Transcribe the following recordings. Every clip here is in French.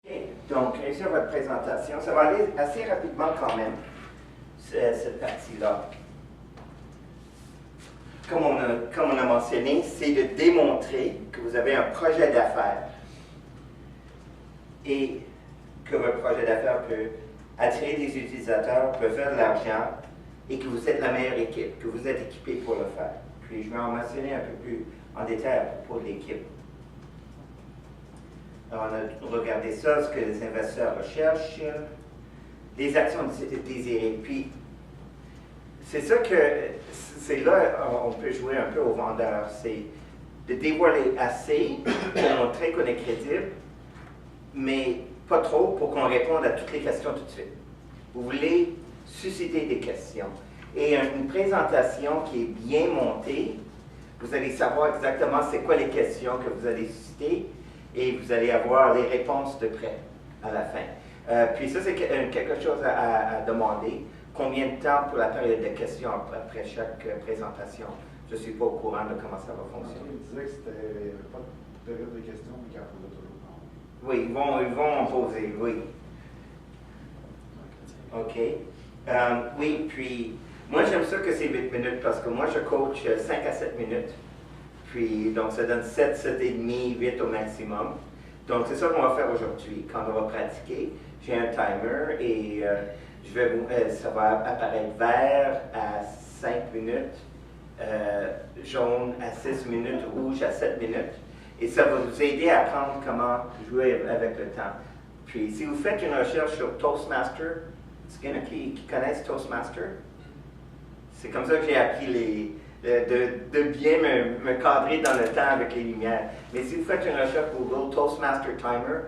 OK. Donc, réussir votre présentation. Ça va aller assez rapidement quand même, cette partie-là. Comme on a mentionné, c'est de démontrer que vous avez un projet d'affaires et que votre projet d'affaires peut attirer des utilisateurs, peut faire de l'argent et que vous êtes la meilleure équipe, que vous êtes équipé pour le faire. Puis je vais en mentionner un peu plus en détail à propos de l'équipe. Alors, on a regardé ça, ce que les investisseurs recherchent, les actions désirées. Puis, c'est ça que, c'est là, on peut jouer un peu au vendeur. C'est de dévoiler assez pour montrer qu'on est crédible, mais pas trop pour qu'on réponde à toutes les questions tout de suite. Vous voulez susciter des questions. Et une présentation qui est bien montée, vous allez savoir exactement c'est quoi les questions que vous allez susciter et vous allez avoir les réponses de près à la fin. Puis ça, c'est quelque chose à demander. Combien de temps pour la période de questions après chaque présentation? Je ne suis pas au courant de comment ça va fonctionner. Il disait que c'était pas de période de questions, mais qu'il en posait toujours. Oui, ils vont en poser, oui. OK. Oui, puis moi j'aime ça que c'est 8 minutes parce que moi je coach 5 à 7 minutes. Puis donc ça donne 7, 7 et demi, 8 au maximum. Donc c'est ça qu'on va faire aujourd'hui. Quand on va pratiquer, j'ai un timer et ça va apparaître vert à 5 minutes, jaune à 6 minutes, rouge à 7 minutes. Et ça va vous aider à apprendre comment jouer avec le temps. Puis si vous faites une recherche sur Toastmaster, est-ce qu'il y en a qui connaissent Toastmaster? C'est comme ça que j'ai appris de bien me cadrer dans le temps avec les lumières. Mais si vous faites une recherche Google Toastmaster Timer,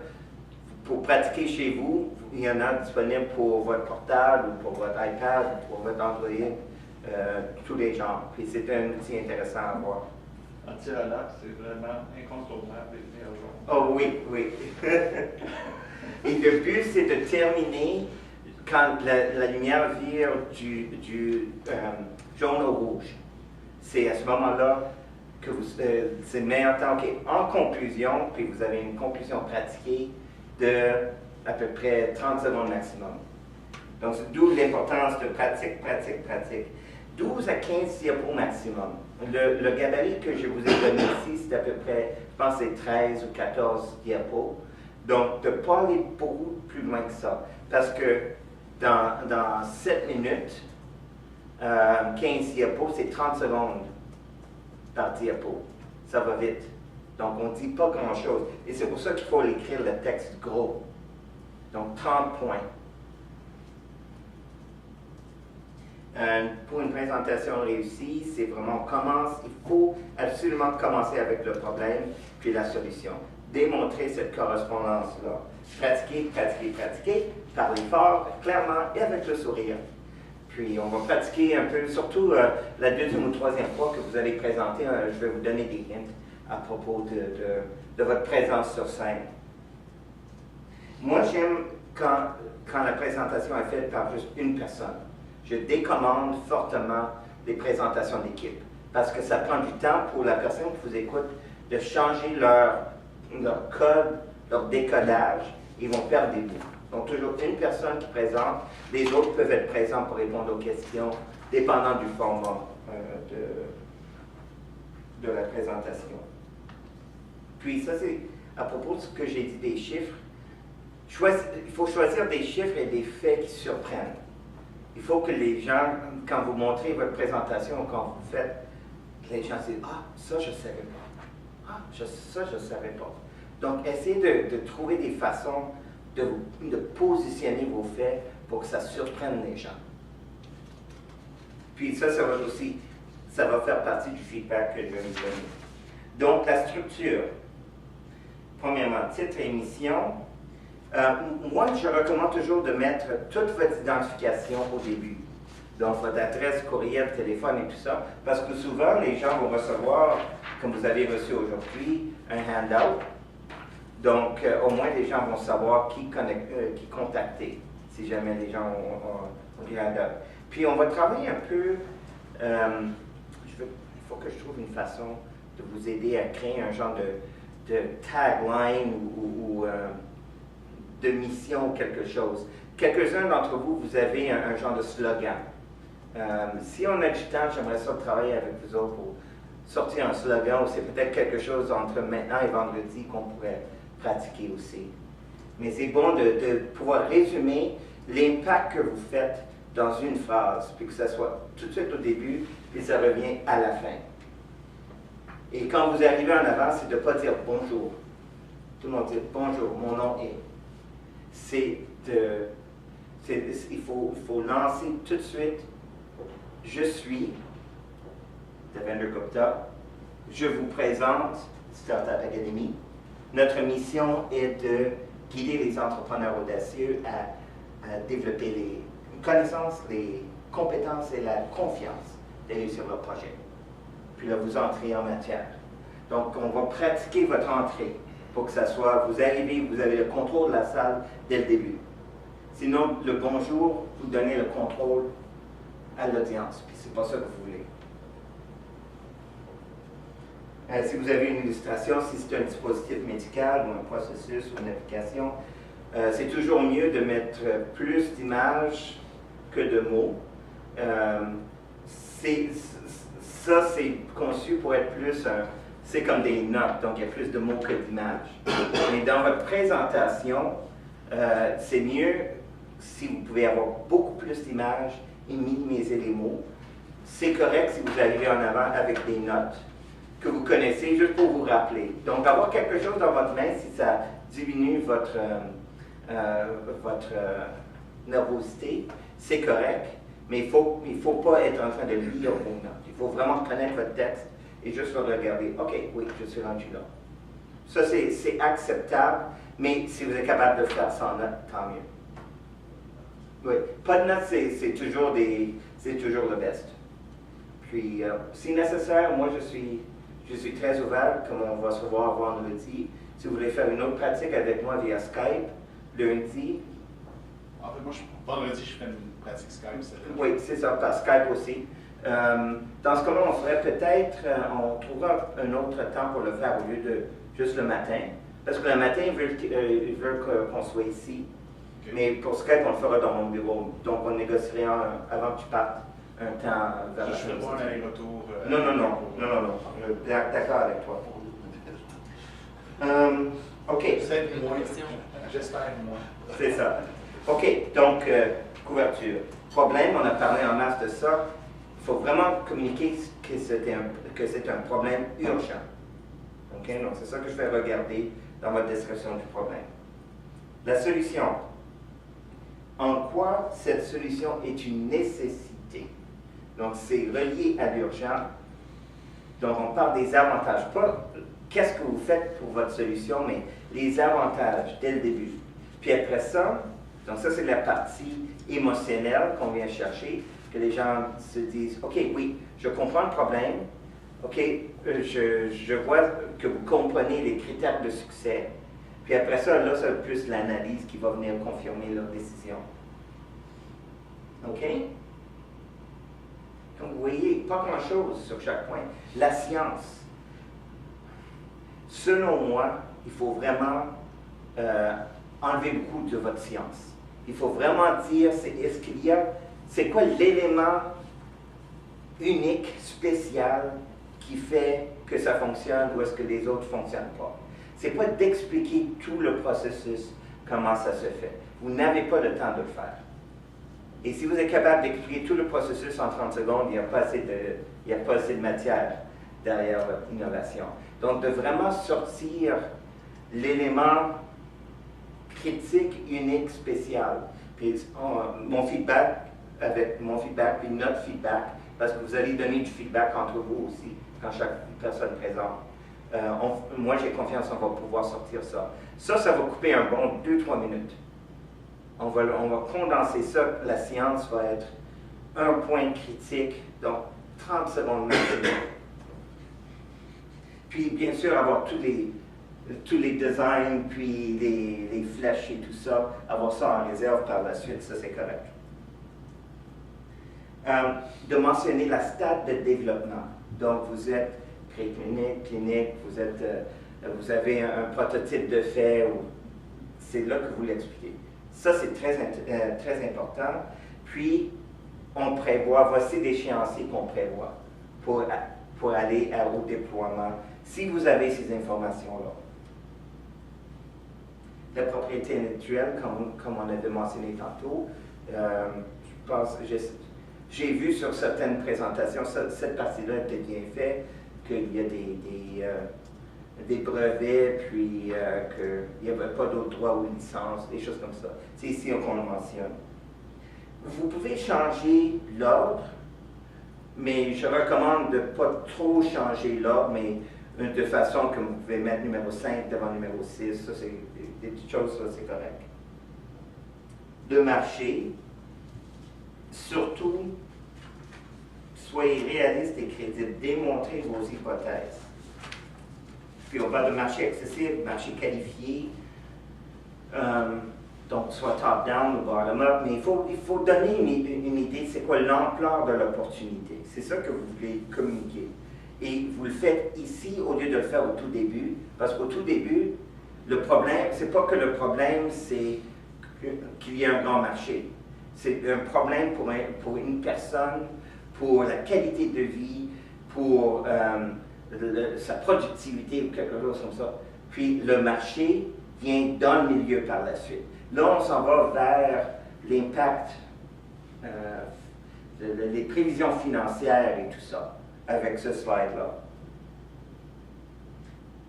pour pratiquer chez vous, il y en a disponible pour votre portable, ou pour votre iPad, ou pour votre Android, tous les genres. Puis c'est un outil intéressant à voir. En tir à l'arc, c'est vraiment incontournable et lumière jaune. Oh oui, oui. Et le but, c'est de terminer quand la lumière vire du jaune au rouge. C'est à ce moment-là que c'est le meilleur temps. OK, en conclusion, puis vous avez une conclusion pratiquée de à peu près 30 secondes maximum. Donc, c'est d'où l'importance de pratique. 12 à 15 diapos maximum. Le gabarit que je vous ai donné ici, c'est à peu près, je pense, c'est 13 ou 14 diapos. Donc, de ne pas aller beaucoup plus loin que ça. Parce que dans 7 minutes, 15 diapos, c'est 30 secondes par diapo. Ça va vite. Donc, on ne dit pas grand-chose. Et c'est pour ça qu'il faut écrire le texte gros. Donc, 30 points. Pour une présentation réussie, c'est vraiment il faut absolument commencer avec le problème puis la solution. Démontrer cette correspondance-là. Pratiquer, parler fort, clairement et avec le sourire. Puis on va pratiquer un peu, surtout la deuxième ou troisième fois que vous allez présenter, je vais vous donner des hints à propos de votre présence sur scène. Moi, j'aime quand la présentation est faite par juste une personne. Je décommande fortement les présentations d'équipe parce que ça prend du temps pour la personne qui vous écoute de changer leur code, leur décodage. Ils vont perdre des bouts. Donc, toujours une personne qui présente, les autres peuvent être présents pour répondre aux questions, dépendant du format de la présentation. Puis, ça, c'est à propos de ce que j'ai dit des chiffres. Il faut choisir des chiffres et des faits qui surprennent. Il faut que les gens, quand vous montrez votre présentation, quand vous faites, les gens disent « Ah, ça, je ne savais pas. Ah, ça, je ne savais pas. » Donc, essayez de trouver des façons de positionner vos faits pour que ça surprenne les gens. Puis ça va faire partie du feedback que je vais vous donner. Donc, la structure. Premièrement, titre et mission. Moi, je recommande toujours de mettre toute votre identification au début. Donc, votre adresse, courriel, téléphone et tout ça. Parce que souvent, les gens vont recevoir, comme vous avez reçu aujourd'hui, un handout. Donc, au moins, les gens vont savoir qui contacter, si jamais les gens ont du handout. Puis, on va travailler un peu, il faut que je trouve une façon de vous aider à créer un genre de tagline ou de mission ou quelque chose. Quelques-uns d'entre vous, vous avez un genre de slogan. Si on a du temps, j'aimerais ça travailler avec vous autres pour sortir un slogan, ou c'est peut-être quelque chose entre maintenant et vendredi qu'on pourrait pratiquer aussi. Mais c'est bon de pouvoir résumer l'impact que vous faites dans une phrase, puis que ça soit tout de suite au début, puis ça revient à la fin. Et quand vous arrivez en avant, c'est de ne pas dire bonjour. Tout le monde dit bonjour, mon nom est. Il faut lancer tout de suite. Je suis Devendra Gupta. Je vous présente Startup Academy. Notre mission est de guider les entrepreneurs audacieux à développer les connaissances, les compétences et la confiance de réussir leur projet. Puis là, vous entrez en matière. Donc, on va pratiquer votre entrée pour que ça soit, vous arrivez, vous avez le contrôle de la salle dès le début. Sinon, le bonjour, vous donnez le contrôle à l'audience, puis c'est pas ça que vous voulez. Si vous avez une illustration, si c'est un dispositif médical ou un processus ou une application, c'est toujours mieux de mettre plus d'images que de mots. Ça, c'est conçu pour être plus c'est comme des notes, donc il y a plus de mots que d'images. Mais dans votre présentation, c'est mieux si vous pouvez avoir beaucoup plus d'images et minimiser les mots. C'est correct si vous arrivez en avant avec des notes que vous connaissez juste pour vous rappeler. Donc, avoir quelque chose dans votre main, si ça diminue votre nervosité, c'est correct, mais il faut pas être en train de lire vos notes. Il faut vraiment connaître votre texte et juste le regarder. OK, oui, je suis rendu là. Ça, c'est acceptable, mais si vous êtes capable de faire sans notes, tant mieux. Oui, pas de notes, c'est toujours le best. Puis, si nécessaire, moi, je suis très ouvert, comme on va se voir vendredi. Si vous voulez faire une autre pratique avec moi via Skype, lundi. En fait, moi, vendredi, je fais une pratique Skype. Oui, c'est ça, par Skype aussi. Dans ce cas-là, on ferait peut-être, on trouvera un autre temps pour le faire au lieu de juste le matin. Parce que le matin, ils veulent qu'on soit ici. Okay. Mais pour Skype, on le fera dans mon bureau. Donc, on négocierait avant que tu partes un temps vers la Je ne ferai pas un aller-retour. Non. D'accord avec toi. OK. Peut-être moins. J'espère moins. C'est ça. OK, donc, couverture. Problème, on a parlé en masse de ça. Il faut vraiment communiquer que c'est un problème urgent. OK, donc c'est ça que je vais regarder dans votre description du problème. La solution. En quoi cette solution est une nécessité? Donc, c'est relié à l'urgent. Donc, on parle des avantages. Pas qu'est-ce que vous faites pour votre solution, mais les avantages dès le début. Puis après ça, donc ça, c'est la partie émotionnelle qu'on vient chercher, que les gens se disent, OK, oui, je comprends le problème. OK, je vois que vous comprenez les critères de succès. Puis après ça, là, c'est plus l'analyse qui va venir confirmer leur décision. OK? Donc, vous voyez, pas grand-chose sur chaque point. La science. Selon moi, il faut vraiment enlever beaucoup de votre science. Il faut vraiment dire, c'est quoi l'élément unique, spécial, qui fait que ça fonctionne ou est-ce que les autres ne fonctionnent pas. C'est pas d'expliquer tout le processus, comment ça se fait. Vous n'avez pas le temps de le faire. Et si vous êtes capable d'expliquer tout le processus en 30 secondes, il n'y a pas assez de matière derrière votre innovation. Donc, de vraiment sortir l'élément critique, unique, spécial. Puis, mon feedback, puis notre feedback, parce que vous allez donner du feedback entre vous aussi, quand chaque personne présente. Moi, j'ai confiance qu'on va pouvoir sortir ça. Ça va couper un bon 2-3 minutes. On va condenser ça. La science va être un point critique, donc 30 secondes maximum. Puis, bien sûr, avoir tous les designs, puis les flèches et tout ça, avoir ça en réserve par la suite, ça c'est correct. De mentionner la stade de développement. Donc, vous êtes préclinique, clinique, vous avez un prototype de fait, ou c'est là que vous l'expliquez. Ça, c'est très important. Puis, on prévoit, voici l'échéancier qu'on prévoit pour aller au déploiement, si vous avez ces informations-là. La propriété intellectuelle, comme on avait mentionné tantôt, je pense, j'ai vu sur certaines présentations, cette partie-là était bien faite, qu'il y a des brevets, puis qu'il n'y avait pas d'autres droits ou licences, des choses comme ça. C'est ici qu'on le mentionne. Vous pouvez changer l'ordre, mais je recommande de ne pas trop changer l'ordre, mais de façon que vous pouvez mettre numéro 5 devant numéro 6, ça c'est des petites choses, ça c'est correct. Le marché, surtout, soyez réaliste et crédible, démontrez vos hypothèses. Puis on parle de marché accessible, marché qualifié, donc soit top-down ou bottom-up, mais il faut donner une idée, c'est quoi l'ampleur de l'opportunité. C'est ça que vous voulez communiquer. Et vous le faites ici au lieu de le faire au tout début, parce qu'au tout début, le problème, c'est pas que le problème, c'est qu'il y ait un grand marché. C'est un problème pour une personne, pour la qualité de vie, pour sa productivité ou quelque chose comme ça. Puis le marché vient dans le milieu par la suite. Là, on s'en va vers l'impact, les prévisions financières et tout ça, avec ce slide-là.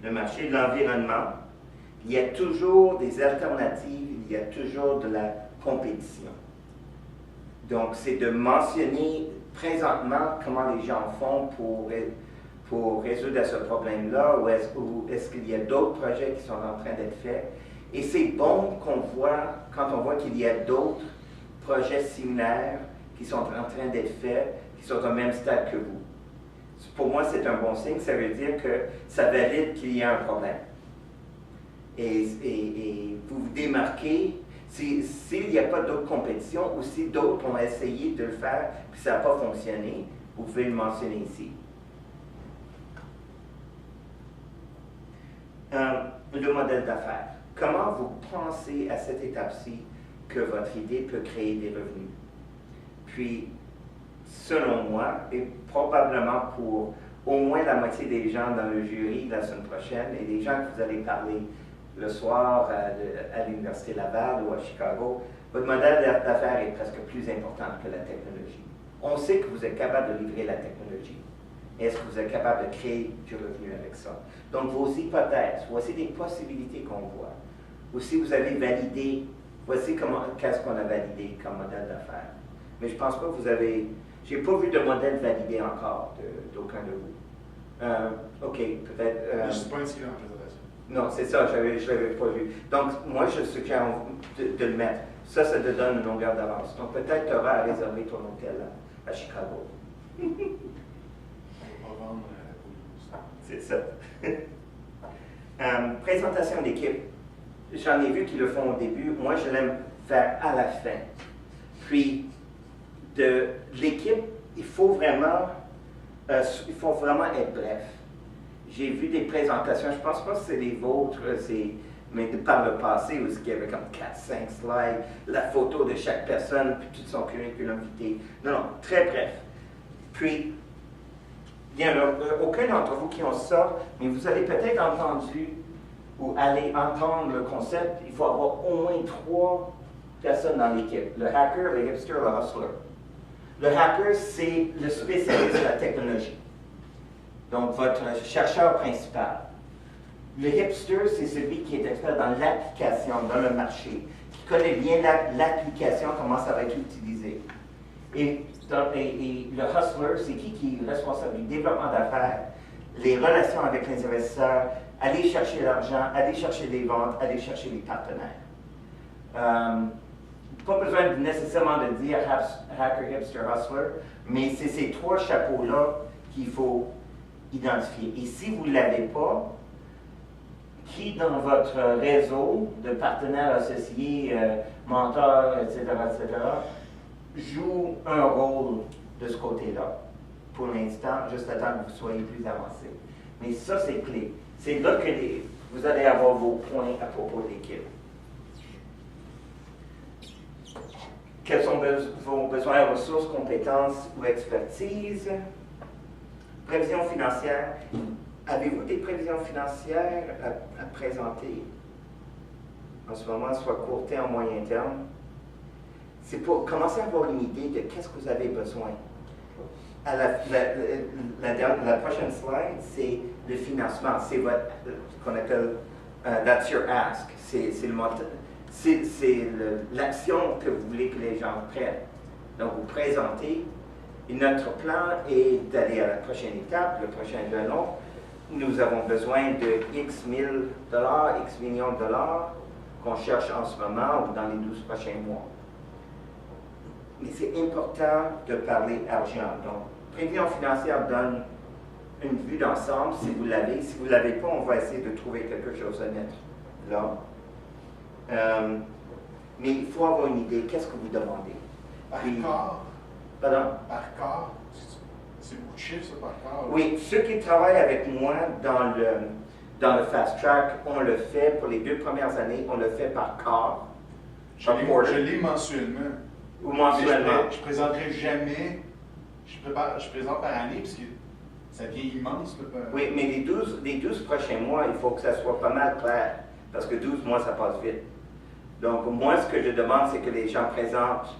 Le marché de l'environnement, il y a toujours des alternatives, il y a toujours de la compétition. Donc, c'est de mentionner présentement comment les gens font pour résoudre ce problème-là, ou est-ce qu'il y a d'autres projets qui sont en train d'être faits. Et c'est bon qu'on voit, quand on voit qu'il y a d'autres projets similaires qui sont en train d'être faits, qui sont au même stade que vous. Pour moi, c'est un bon signe, ça veut dire que ça valide qu'il y a un problème. Et vous vous démarquez, s'il n'y a pas d'autres compétitions, ou si d'autres ont essayé de le faire, puis ça n'a pas fonctionné, vous pouvez le mentionner ici. Le modèle d'affaires. Comment vous pensez à cette étape-ci que votre idée peut créer des revenus? Puis, selon moi, et probablement pour au moins la moitié des gens dans le jury la semaine prochaine, et des gens que vous allez parler le soir à l'Université Laval ou à Chicago, votre modèle d'affaires est presque plus important que la technologie. On sait que vous êtes capable de livrer la technologie. Est-ce que vous êtes capable de créer du revenu avec ça? Donc, vos hypothèses, voici des possibilités qu'on voit. Ou si vous avez validé, voici qu'est-ce qu'on a validé comme modèle d'affaires. Mais je ne pense pas que vous avez... Je n'ai pas vu de modèle validé encore d'aucun de vous. OK, peut-être... Je ne suis pas inscrit en présentation. Non, c'est ça, je ne l'avais pas vu. Donc, moi, je suggère de le mettre. Ça te donne une longueur d'avance. Donc, peut-être tu auras à réserver ton hôtel à Chicago. On va vendre la C'est ça. Présentation d'équipe. J'en ai vu qui le font au début. Moi, je l'aime faire à la fin. Puis, de l'équipe, il faut vraiment être bref. J'ai vu des présentations, je ne pense pas que c'est les vôtres, mais par le passé, où il y avait comme 4-5 slides, la photo de chaque personne, puis tout son curriculum vitae. Non, très bref. Puis, il n'y en a aucun d'entre vous qui ont ça, mais vous avez peut-être entendu ou allez entendre le concept, il faut avoir au moins 3 personnes dans l'équipe. Le hacker, le hipster, le hustler. Le hacker, c'est le spécialiste de la technologie. Donc, votre chercheur principal. Le hipster, c'est celui qui est expert dans l'application, dans le marché, qui connaît bien l'application, comment ça va être utilisé. Et le hustler, c'est qui est responsable du développement d'affaires, les relations avec les investisseurs, aller chercher l'argent, aller chercher les ventes, aller chercher les partenaires. Pas besoin nécessairement de dire hacker, hipster, hustler, mais c'est ces 3 chapeaux-là qu'il faut identifier. Et si vous ne l'avez pas, qui dans votre réseau de partenaires associés, mentors, etc., joue un rôle de ce côté-là, pour l'instant, juste le temps que vous soyez plus avancé. Mais ça, c'est clé. C'est là que vous allez avoir vos points à propos de l'équipe. Quels sont vos besoins, ressources, compétences ou expertise? Prévision financière. Avez-vous des prévisions financières à présenter en ce moment, soit court terme, moyen terme? C'est pour commencer à avoir une idée de qu'est-ce que vous avez besoin. À la prochaine slide, c'est le financement. C'est ce qu'on appelle that's your ask. C'est l'action que vous voulez que les gens prennent. Donc, vous présentez. Et notre plan est d'aller à la prochaine étape, le prochain jalon. Nous avons besoin de X mille dollars, X millions de dollars qu'on cherche en ce moment ou dans les 12 prochains mois. Mais c'est important de parler argent. Donc, prévision financière donne une vue d'ensemble si vous l'avez. Si vous ne l'avez pas, on va essayer de trouver quelque chose à mettre là. Mais il faut avoir une idée. Qu'est-ce que vous demandez? Par Puis, corps? pardon? Par corps? C'est beaucoup de chiffres, ça, par corps? Oui, ceux qui travaillent avec moi dans le Fast Track, on le fait pour les 2 premières années, on le fait par corps. Je l'ai mensuellement. Ou mensuellement. Je ne présenterai jamais. Je présente par année parce que ça devient immense. Là, Oui, mais les 12 prochains mois, il faut que ça soit pas mal clair. Parce que 12 mois, ça passe vite. Donc, moi, ce que je demande, c'est que les gens présentent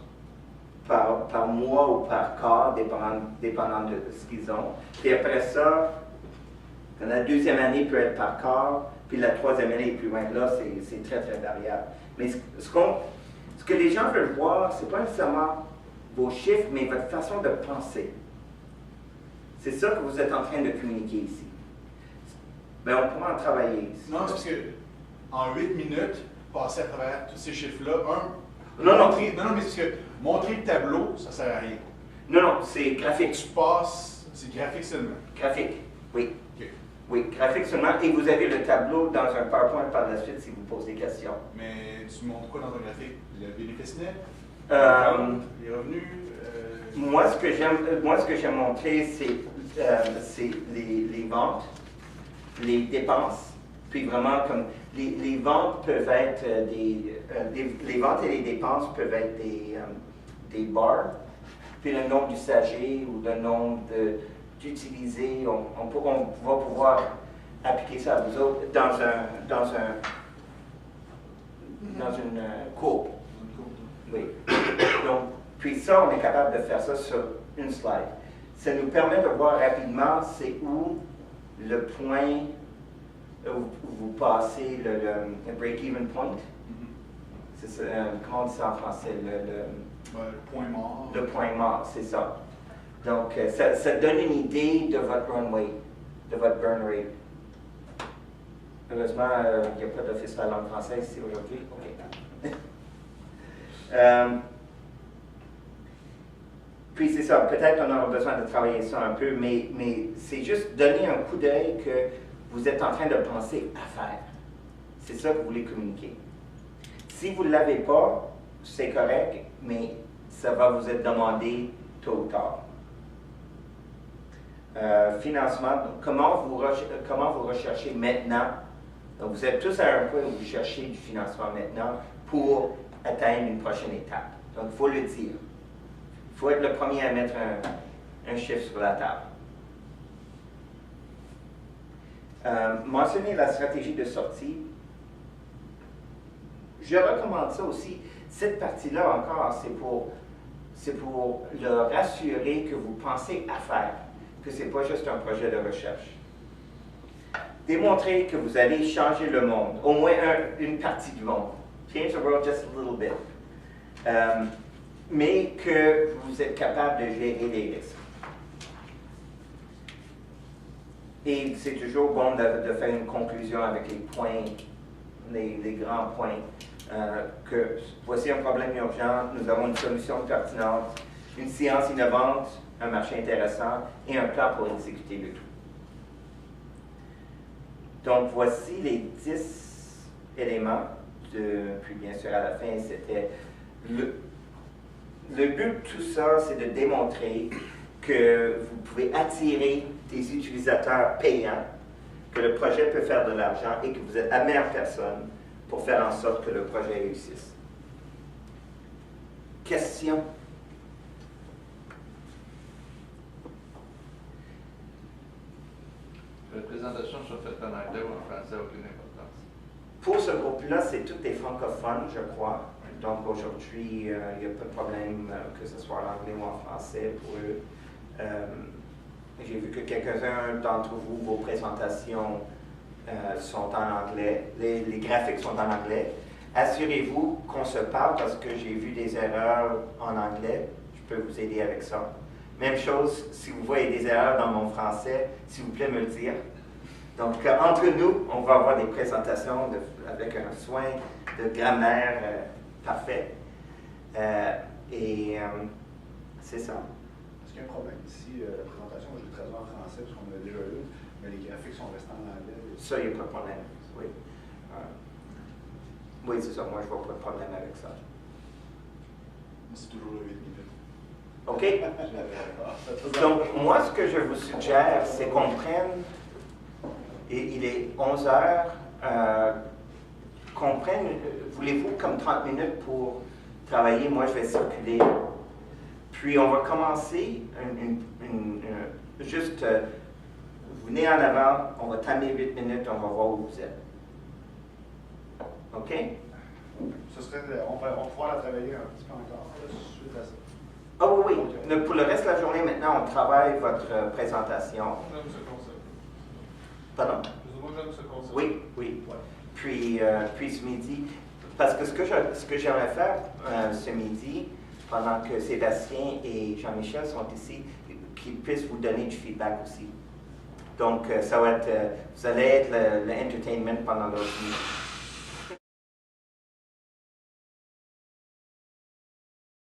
par mois ou par quart, dépendant de ce qu'ils ont. Et après ça, la deuxième année peut être par quart, puis la troisième année est plus loin. Là, c'est très, très variable. Mais ce que les gens veulent voir, ce n'est pas nécessairement vos chiffres, mais votre façon de penser. C'est ça que vous êtes en train de communiquer ici. Bien, on pourra en travailler ici. Non, c'est parce que en 8 minutes, passer à travers tous ces chiffres-là, Non, mais c'est parce que montrer le tableau, ça ne sert à rien. Non, c'est graphique. Tu passes, c'est graphique seulement. Graphique, oui. Okay. Oui, graphique seulement. Et vous avez le tableau dans un PowerPoint par la suite si vous posez des questions. Mais tu montres quoi dans un graphique? Le bénéfice net? Les revenus? Moi, ce que j'aime montrer, c'est les ventes, les dépenses, puis vraiment comme les ventes peuvent être les ventes et les dépenses peuvent être des bars, puis le nombre d'usagers ou le nombre d'utilisés, on va pouvoir appliquer ça à vous autres dans une courbe. Oui. Donc, puis ça, on est capable de faire ça sur une slide. Ça nous permet de voir rapidement c'est où le point où vous passez le break-even point. C'est ça, comment on dit ça en français? Le point mort. Le point mort, c'est ça. Donc, ça donne une idée de votre runway, de votre burn rate. Heureusement, il n'y a pas d'office de la langue française ici aujourd'hui. OK. Puis c'est ça, peut-être on aura besoin de travailler ça un peu, mais c'est juste donner un coup d'œil que vous êtes en train de penser à faire. C'est ça que vous voulez communiquer. Si vous ne l'avez pas, c'est correct, mais ça va vous être demandé tôt ou tard. Financement, comment vous recherchez maintenant? Donc vous êtes tous à un point où vous cherchez du financement maintenant pour atteindre une prochaine étape. Donc il faut le dire. Il faut être le premier à mettre un chiffre sur la table. Mentionner la stratégie de sortie. Je recommande ça aussi. Cette partie-là encore, c'est pour leur assurer que vous pensez à faire, que ce n'est pas juste un projet de recherche. Démontrer que vous allez changer le monde, au moins une partie du monde. Change the world just a little bit. Mais que vous êtes capable de gérer les risques. Et c'est toujours bon de faire une conclusion avec les points, les grands points. Que voici un problème urgent, nous avons une solution pertinente, une science innovante, un marché intéressant et un plan pour exécuter le tout. Donc voici les 10 éléments, puis bien sûr à la fin c'était le but de tout ça, c'est de démontrer que vous pouvez attirer des utilisateurs payants, que le projet peut faire de l'argent et que vous êtes la meilleure personne pour faire en sorte que le projet réussisse. Questions? Les présentations sont faites en anglais ou en français, aucune importance. Pour ce groupe-là, c'est tous des francophones, je crois. Donc aujourd'hui, il n'y a pas de problème que ce soit en anglais ou en français pour eux. J'ai vu que quelques-uns d'entre vous, vos présentations sont en anglais. Les graphiques sont en anglais. Assurez-vous qu'on se parle parce que j'ai vu des erreurs en anglais. Je peux vous aider avec ça. Même chose, si vous voyez des erreurs dans mon français, s'il vous plaît, me le dire. Donc, entre nous, on va avoir des présentations avec un soin de grammaire parfait. C'est ça. Est-ce qu'il y a un problème si la présentation, moi je l'ai traduit en français parce qu'on en a déjà eu, mais les graphiques sont restés en anglais? Ça, il n'y a pas de problème. Oui. Oui, c'est ça. Moi, je vois pas de problème avec ça. C'est toujours le 8 minutes. OK? Donc, moi, ce que je vous suggère, c'est qu'on prenne, et il est 11 heures, qu'on prenne, voulez-vous, comme 30 minutes pour travailler? Moi, je vais circuler. Puis, on va commencer juste, vous venez en avant, on va timer 8 minutes, on va voir où vous êtes. OK? Ce serait, on va pouvoir la travailler un petit peu encore, suite à ça. Ah oui, oui. Pour le reste de la journée, maintenant, on travaille votre présentation. J'aime ce concept. Pardon? Moi, j'aime ce concept. Oui, oui. Puis ce midi, parce que ce que j'aimerais faire ce midi, pendant que Sébastien et Jean-Michel sont ici, qu'ils puissent vous donner du feedback aussi. Donc, ça va être, vous allez être l'entertainment pendant l'autre nuit.